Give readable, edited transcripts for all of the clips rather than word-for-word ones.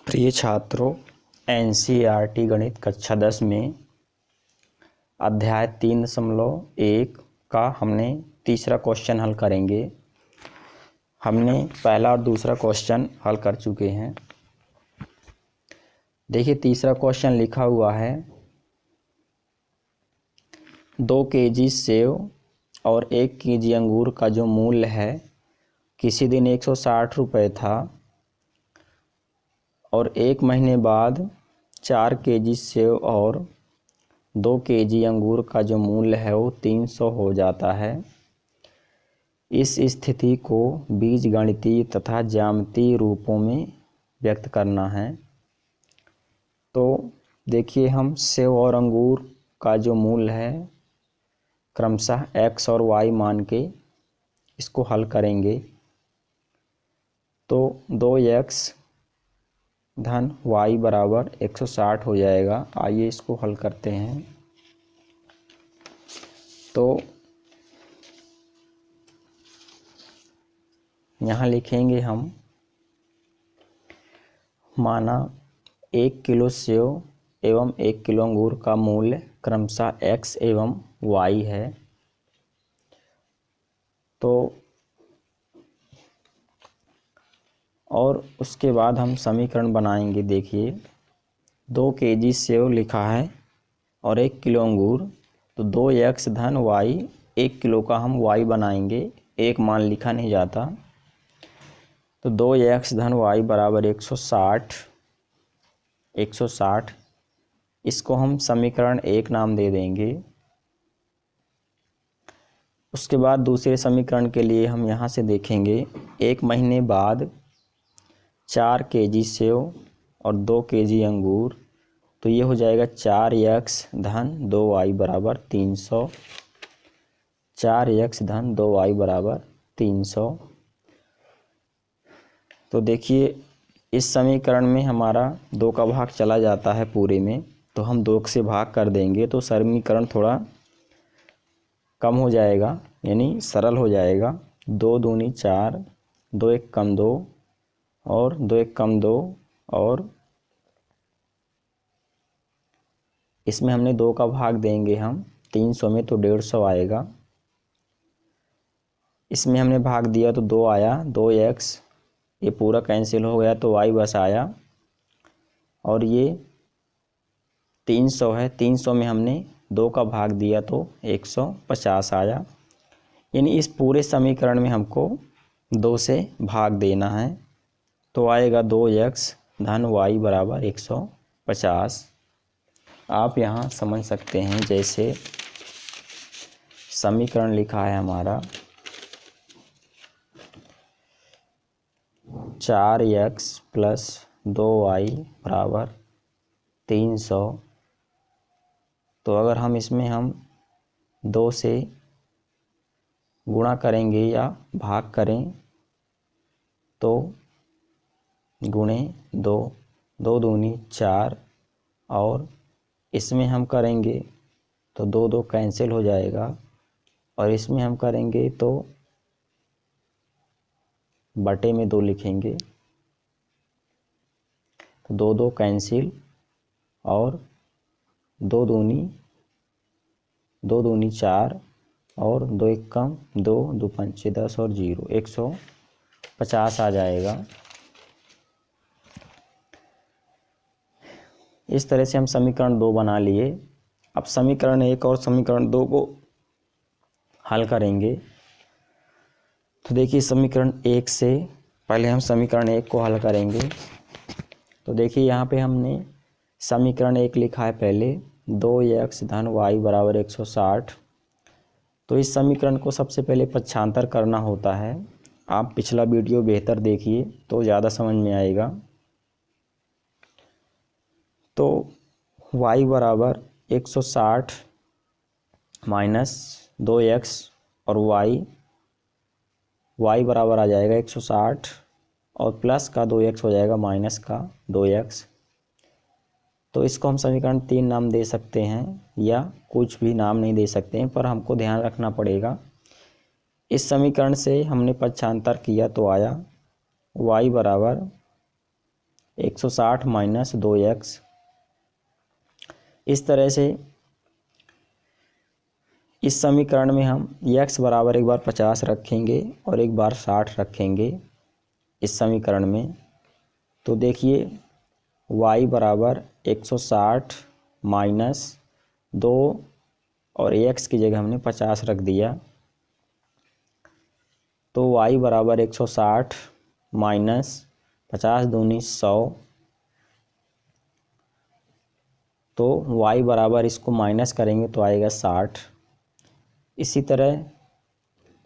प्रिय छात्रों, एनसीईआरटी गणित कक्षा 10 में अध्याय 3.1 का हमने तीसरा क्वेश्चन हल करेंगे। हमने पहला और दूसरा क्वेश्चन हल कर चुके हैं। देखिए, तीसरा क्वेश्चन लिखा हुआ है 2 केजी सेव और 1 केजी अंगूर का जो मूल्य है किसी दिन 160 रुपये था और 1 महीने बाद 4 केजी सेव और 2 केजी अंगूर का जो मूल्य है वो 300 हो जाता है। इस स्थिति को बीजगणितीय तथा ज्यामितीय रूपों में व्यक्त करना है। तो देखिए, हम सेव और अंगूर का जो मूल्य है क्रमशः x और y मान के इसको हल करेंगे। तो 2x धन y बराबर 160 हो जाएगा। आइए इसको हल करते हैं। तो यहाँ लिखेंगे हम, माना 1 किलो सेव एवं 1 किलो अंगूर का मूल्य क्रमशः x एवं y है। तो और उसके बाद हम समीकरण बनाएंगे। देखिए, 2 केजी सेव लिखा है और 1 किलो अंगूर, तो 2x धन y, 1 किलो का हम y बनाएंगे, एक मान लिखा नहीं जाता। तो 2x धन y बराबर 160। इसको हम समीकरण 1 नाम दे देंगे। उसके बाद दूसरे समीकरण के लिए हम यहाँ से देखेंगे, 1 महीने बाद 4 केजी सेव और 2 केजी अंगूर, तो ये हो जाएगा 4x धन 2y बराबर 300। 4x धन 2y बराबर 300। तो देखिए, इस समीकरण में हमारा 2 का भाग चला जाता है पूरे में, तो हम 2 से भाग कर देंगे तो समीकरण थोड़ा कम हो जाएगा, यानी सरल हो जाएगा। 2 दूनी 4, 2 एक कम 2 और 2 एक कम 2, और इसमें हमने 2 का भाग देंगे हम 300 में, तो 150 आएगा। इसमें हमने भाग दिया तो 2 आया, 2x, ये पूरा कैंसिल हो गया तो y बस आया, और ये 300 है, 300 में हमने 2 का भाग दिया तो 150 आया। यानी इस पूरे समीकरण में हमको 2 से भाग देना है, तो आएगा 2x धन y बराबर 150। आप यहाँ समझ सकते हैं, जैसे समीकरण लिखा है हमारा 4x प्लस 2y बराबर 300। तो अगर हम इसमें 2 से गुणा करेंगे या भाग करें तो गुणे 2, 2 दूनी 4, और इसमें हम करेंगे तो 2 2 कैंसिल हो जाएगा, और इसमें हम करेंगे तो बटे में 2 लिखेंगे, तो 2 2 कैंसिल, और 2 दूनी 4 और 2 एक कम 2, 2 पंचे 10 और 0, 150 आ जाएगा। इस तरह से हम समीकरण 2 बना लिए। अब समीकरण 1 और समीकरण 2 को हल करेंगे। तो देखिए, समीकरण 1 से पहले हम समीकरण 1 को हल करेंगे। तो देखिए, यहाँ पे हमने समीकरण 1 लिखा है पहले, 2x धन y बराबर 160। तो इस समीकरण को सबसे पहले पक्षांतर करना होता है। आप पिछला वीडियो बेहतर देखिए तो ज़्यादा समझ में आएगा। तो y बराबर 160 माइनस 2x, और y बराबर आ जाएगा 160, और प्लस का 2x हो जाएगा माइनस का 2x। तो इसको हम समीकरण 3 नाम दे सकते हैं, या कुछ भी नाम नहीं दे सकते हैं, पर हमको ध्यान रखना पड़ेगा। इस समीकरण से हमने पक्षांतर किया तो आया y बराबर 160 माइनस 2x। इस तरह से इस समीकरण में हम x बराबर एक बार 50 रखेंगे और एक बार 60 रखेंगे इस समीकरण में। तो देखिए y बराबर 160 माइनस 2 और x की जगह हमने 50 रख दिया, तो y बराबर 160 माइनस 50 दूनी 100, तो y बराबर इसको माइनस करेंगे तो आएगा 60। इसी तरह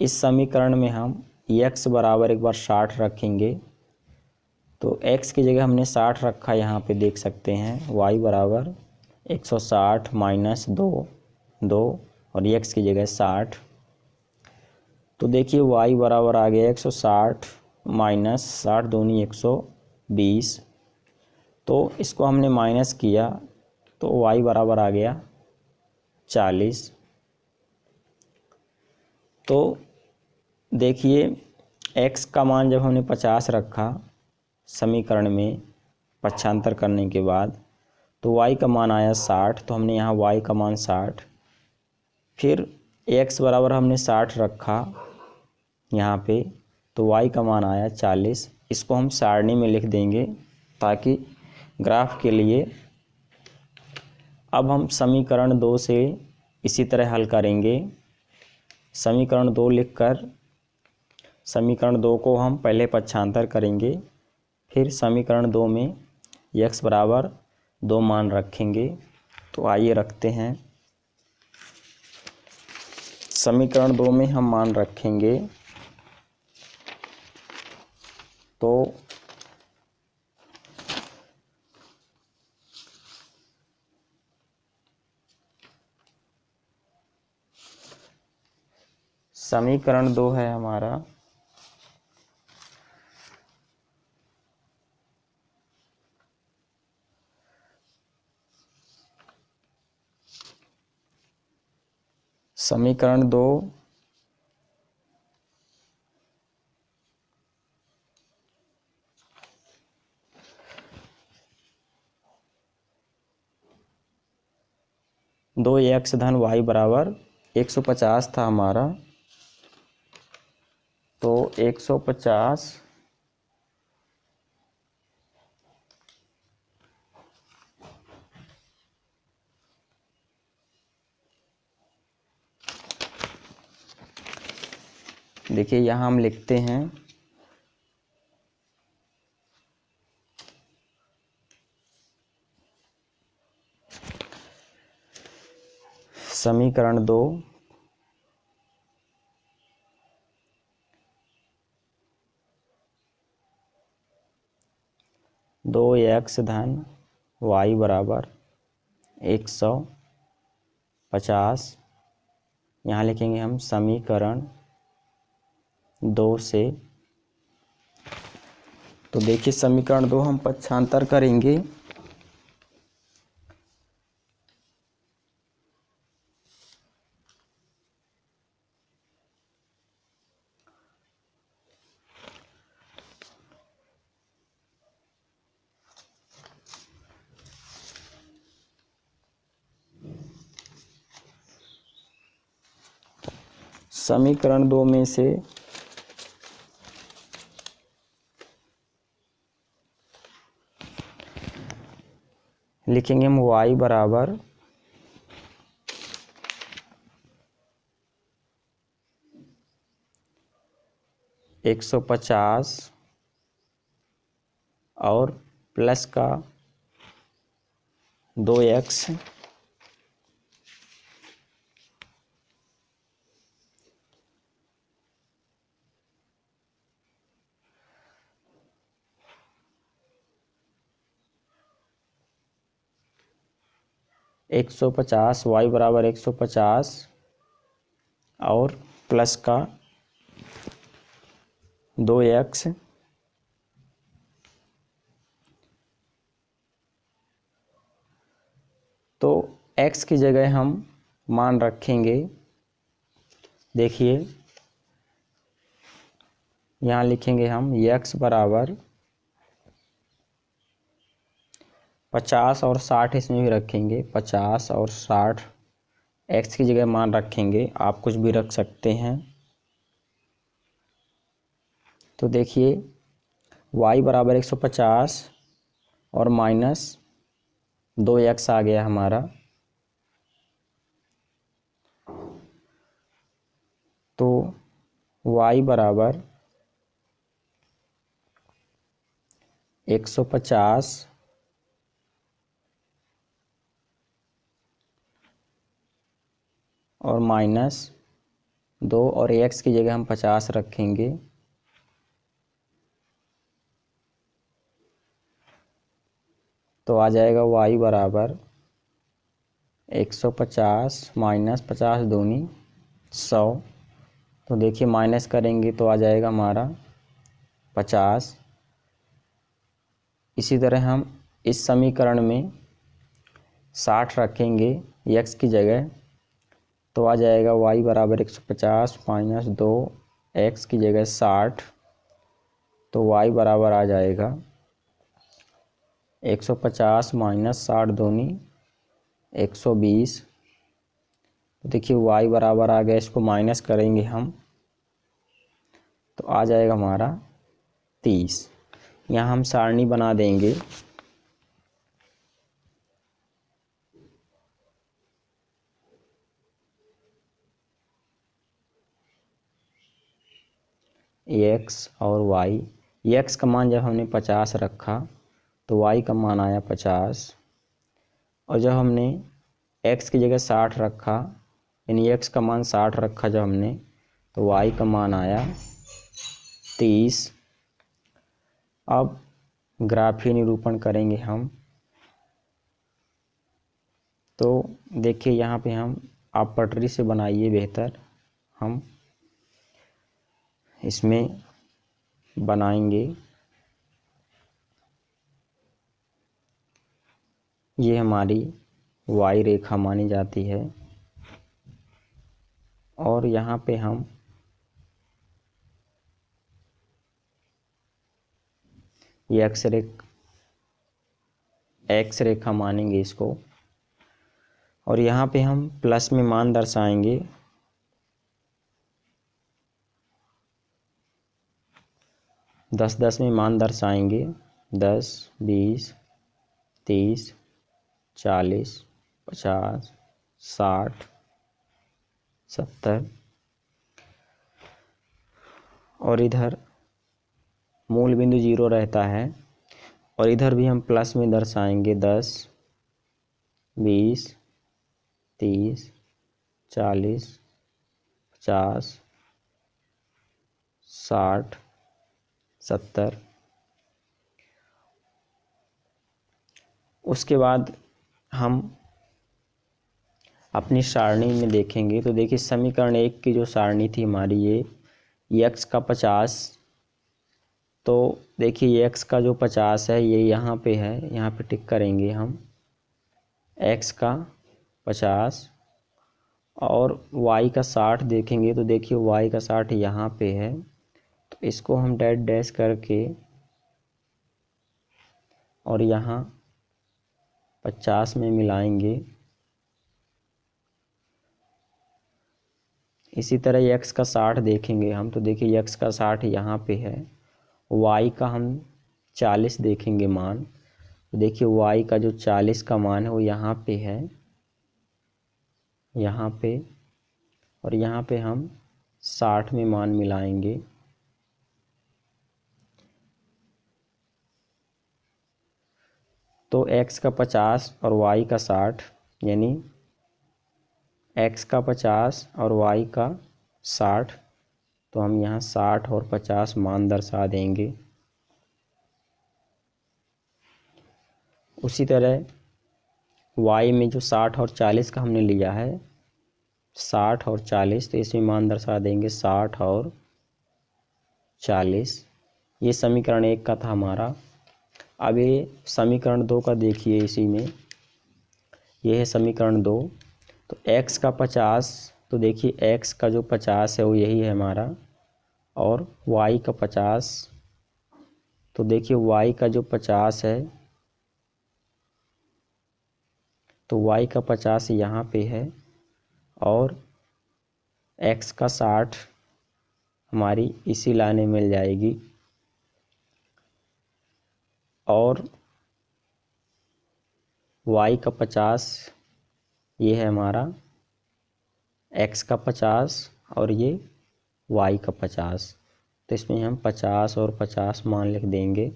इस समीकरण में हम x बराबर एक बार 60 रखेंगे, तो x की जगह हमने 60 रखा, यहाँ पे देख सकते हैं y बराबर 160 माइनस 2 और x की जगह 60। तो देखिए y बराबर आ गया 160 माइनस 60 दूनी 120, तो इसको हमने माइनस किया तो y बराबर आ गया 40। तो देखिए x का मान जब हमने 50 रखा समीकरण में पक्षांतर करने के बाद, तो y का मान आया 60, तो हमने यहाँ y का मान 60। फिर x बराबर हमने 60 रखा यहाँ पे, तो y का मान आया 40। इसको हम सारणी में लिख देंगे ताकि ग्राफ के लिए। अब हम समीकरण 2 से इसी तरह हल करेंगे। समीकरण 2 लिखकर समीकरण 2 को हम पहले पक्षांतर करेंगे, फिर समीकरण 2 में x बराबर 2 मान रखेंगे। तो आइए रखते हैं। समीकरण 2 में हम मान रखेंगे, तो समीकरण 2 है हमारा समीकरण 2 2x धन y बराबर 150 था हमारा, तो 150 देखिए यहाँ हम लिखते हैं समीकरण 2 2x धन y बराबर 150। यहाँ लिखेंगे हम समीकरण 2 से। तो देखिए समीकरण 2 हम पक्षांतर करेंगे, समीकरण 2 में से लिखेंगे हम y बराबर 150 और प्लस का 2x एक 150 y बराबर 150 और प्लस का 2x तो x की जगह हम मान रखेंगे। देखिए यहाँ लिखेंगे हम x बराबर 50 और 60 इसमें भी रखेंगे। 50 और 60 x की जगह मान रखेंगे, आप कुछ भी रख सकते हैं। तो देखिए y बराबर 150 और माइनस 2x आ गया हमारा। तो y बराबर 150 और माइनस 2 और x की जगह हम 50 रखेंगे। तो आ जाएगा y बराबर 150 माइनस 50 दूनी 100। तो देखिए माइनस करेंगे तो आ जाएगा हमारा 50। इसी तरह हम इस समीकरण में 60 रखेंगे x की जगह, तो आ जाएगा y बराबर 150 माइनस 2 x की जगह 60। तो y बराबर आ जाएगा 150 माइनस 60 दूनी 120। तो देखिए y बराबर आ गया, इसको माइनस करेंगे हम तो आ जाएगा हमारा 30। यहाँ हम सारणी बना देंगे। x और y, x का मान जब हमने 50 रखा तो y का मान आया 50, और जब हमने x की जगह 60 रखा, यानी x का मान 60 रखा जब हमने, तो y का मान आया 30। अब ग्राफीय निरूपण करेंगे हम। तो देखिए यहाँ पे हम, आप पटरी से बनाइए बेहतर, हम इसमें बनाएंगे। ये हमारी y रेखा मानी जाती है, और यहाँ पे हम ये x रेखा मानेंगे इसको, और यहाँ पे हम प्लस में मान दर्शाएंगे। दस दस में मान दर्शाएंगे, 10, 20, 30, 40, 50, 60, 70, और इधर मूल बिंदु 0 रहता है, और इधर भी हम प्लस में दर्शाएंगे 10, 20, 30, 40, 50, 60, 70। उसके बाद हम अपनी सारणी में देखेंगे। तो देखिए समीकरण 1 की जो सारणी थी हमारी, ये x का 50, तो देखिए x का जो 50 है ये यहाँ पे है, यहाँ पे टिक करेंगे हम x का 50, और y का 60 देखेंगे। तो देखिए y का 60 यहाँ पे है, तो इसको हम डैश डैश करके और यहाँ 50 में मिलाएंगे। इसी तरह x का 60 देखेंगे हम, तो देखिए x का 60 यहाँ पे है, y का हम 40 देखेंगे मान, तो देखिए y का जो 40 का मान है वो यहाँ पे है, यहाँ पे, और यहाँ पे हम 60 में मान मिलाएंगे। तो x का 50 और y का 60, यानी x का 50 और y का 60, तो हम यहाँ 60 और 50 मान दर्शा देंगे। उसी तरह y में जो 60 और 40 का हमने लिया है, 60 और 40, तो इसमें मान दर्शा देंगे 60 और 40। ये समीकरण 1 का था हमारा। अब ये समीकरण 2 का देखिए, इसी में ये है समीकरण 2। तो x का 50, तो देखिए x का जो 50 है वो यही है हमारा, और y का 50, तो देखिए y का जो 50 है तो y का 50 यहाँ पे है और x का 60 हमारी इसी लाइन में मिल जाएगी। और y का 50 ये है हमारा, x का 50 और ये y का 50। तो इसमें हम 50 और 50 मान लिख देंगे।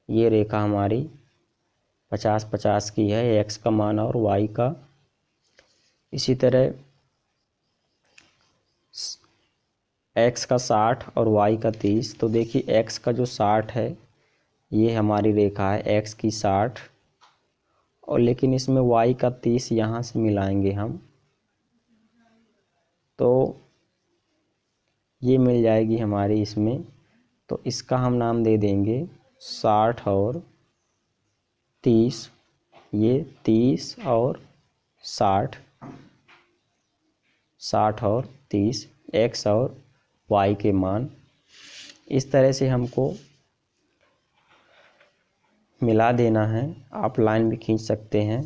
ये रेखा हमारी 50-50 की है, x का मान और y का। इसी तरह x का 60 और y का 30। तो देखिए x का जो 60 है ये हमारी रेखा है x की 60, और लेकिन इसमें y का 30 यहाँ से मिलाएंगे हम, तो ये मिल जाएगी हमारी इसमें। तो इसका हम नाम दे देंगे 60 और 30। ये 30 और 60, 60 और 30 x और y के मान। इस तरह से हमको मिला देना है। आप लाइन भी खींच सकते हैं।